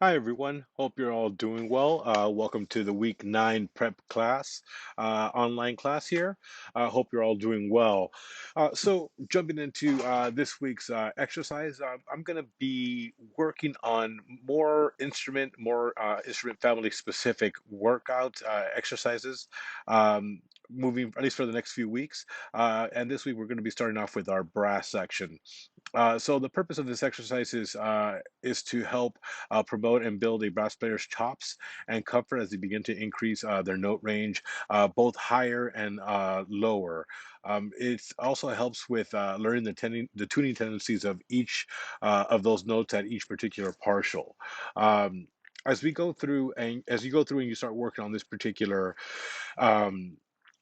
Hi, everyone. Hope you're all doing well. Welcome to the week 9 prep class, online class here. Hope you're all doing well. So, jumping into this week's exercise, I'm going to be working on more instrument family specific workout exercises. Moving at least for the next few weeks. And this week we're going to be starting off with our brass section. So the purpose of this exercise is to help promote and build a brass player's chops and comfort as they begin to increase their note range, both higher and lower. It also helps with learning the tuning tendencies of each of those notes at each particular partial. Um, as you go through and you start working on this particular um,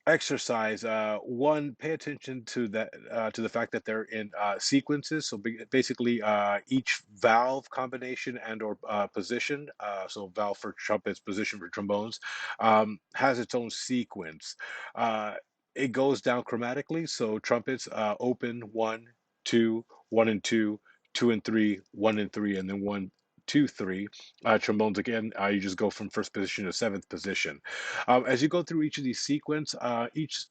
exercise, one, pay attention to the fact that they're in sequences. So basically, each valve combination and or position, so valve for trumpets, position for trombones, has its own sequence. uh, it goes down chromatically, so trumpets, open, one, two, one and two, two and three, one and three, and then one, two, three. Trombones, again, you just go from first position to seventh position. As you go through each of these sequence, each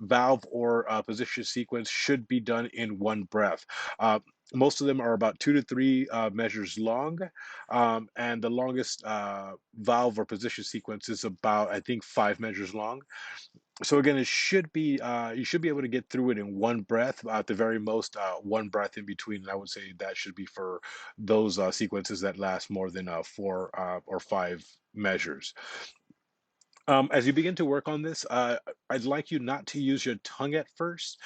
valve or position sequence should be done in one breath. Uh, most of them are about 2 to 3 measures long, and the longest valve or position sequence is about, I think, 5 measures long. So again, it should be you should be able to get through it in one breath, at the very most, one breath in between. And I would say that should be for those sequences that last more than 4 or 5 measures. As you begin to work on this, I'd like you not to use your tongue at first.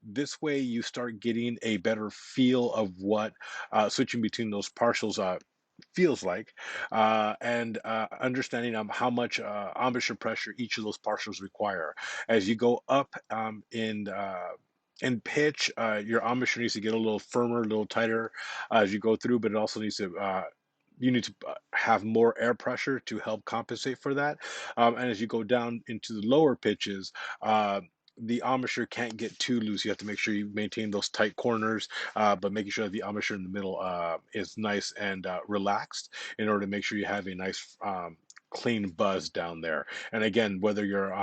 This way, you start getting a better feel of what switching between those partials feels like, and understanding how much embouchure pressure each of those partials require. As you go up in pitch, your embouchure needs to get a little firmer, a little tighter as you go through, but it also needs to you need to have more air pressure to help compensate for that. And as you go down into the lower pitches, the embouchure can't get too loose. You have to make sure you maintain those tight corners, but making sure that the embouchure in the middle is nice and relaxed in order to make sure you have a nice clean buzz down there. And again, whether you're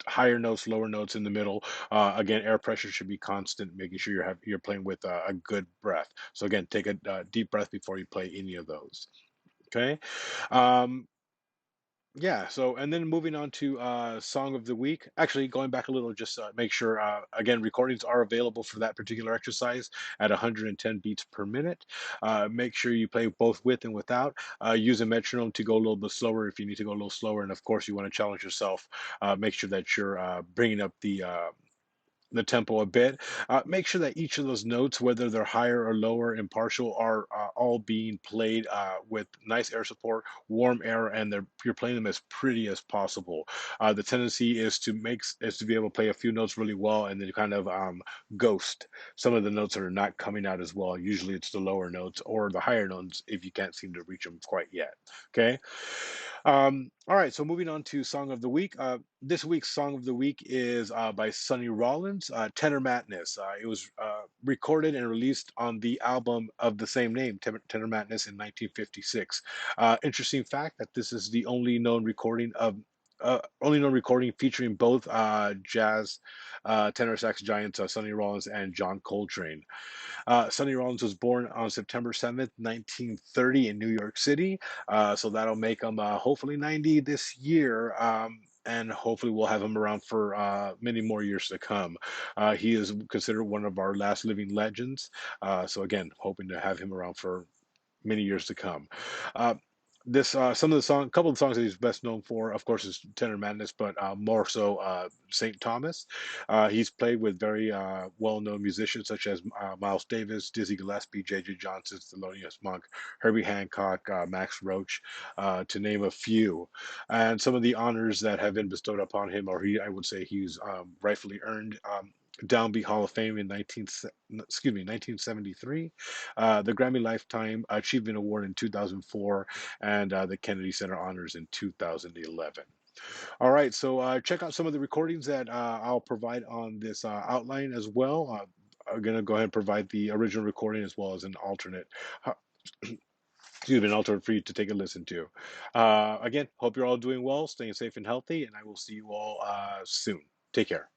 higher notes, lower notes in the middle. Again, air pressure should be constant, making sure you're playing with a good breath. So again, take a deep breath before you play any of those. Okay. Um, yeah, so and then moving on to song of the week. Actually, going back a little, just make sure again recordings are available for that particular exercise at 110 beats per minute. Make sure you play both with and without. Use a metronome to go a little bit slower if you need to go a little slower, and of course you want to challenge yourself. Make sure that you're bringing up the tempo a bit. Make sure that each of those notes, whether they're higher or lower in partial, are all being played with nice air support, warm air, and you're playing them as pretty as possible. The tendency is to be able to play a few notes really well, and then kind of ghost some of the notes that are not coming out as well. Usually, it's the lower notes or the higher notes if you can't seem to reach them quite yet. Okay. All right, so moving on to Song of the Week. This week's Song of the Week is by Sonny Rollins, Tenor Madness. It was recorded and released on the album of the same name, Tenor Madness, in 1956. Interesting fact that this is the only known recording featuring both jazz tenor sax giants Sonny Rollins and John Coltrane. Sonny Rollins was born on September 7th, 1930 in New York City. So that'll make him hopefully 90 this year. And hopefully we'll have him around for many more years to come. He is considered one of our last living legends. So again, hoping to have him around for many years to come. Uh, this some of the song, couple of the songs that he's best known for, of course, is Tenor Madness, but more so Saint Thomas. He's played with very well-known musicians such as Miles Davis, Dizzy Gillespie, J.J. Johnson, Thelonious Monk, Herbie Hancock, Max Roach, to name a few. And some of the honors that have been bestowed upon him, or I would say he's rightfully earned. Downbeat Hall of Fame in 1973, the Grammy Lifetime Achievement Award in 2004, and the Kennedy Center Honors in 2011. All right, so check out some of the recordings that I'll provide on this outline as well. I'm going to go ahead and provide the original recording as well as an alternate. excuse me, an alternate for you to take a listen to. Again, hope you're all doing well, staying safe and healthy, and I will see you all soon. Take care.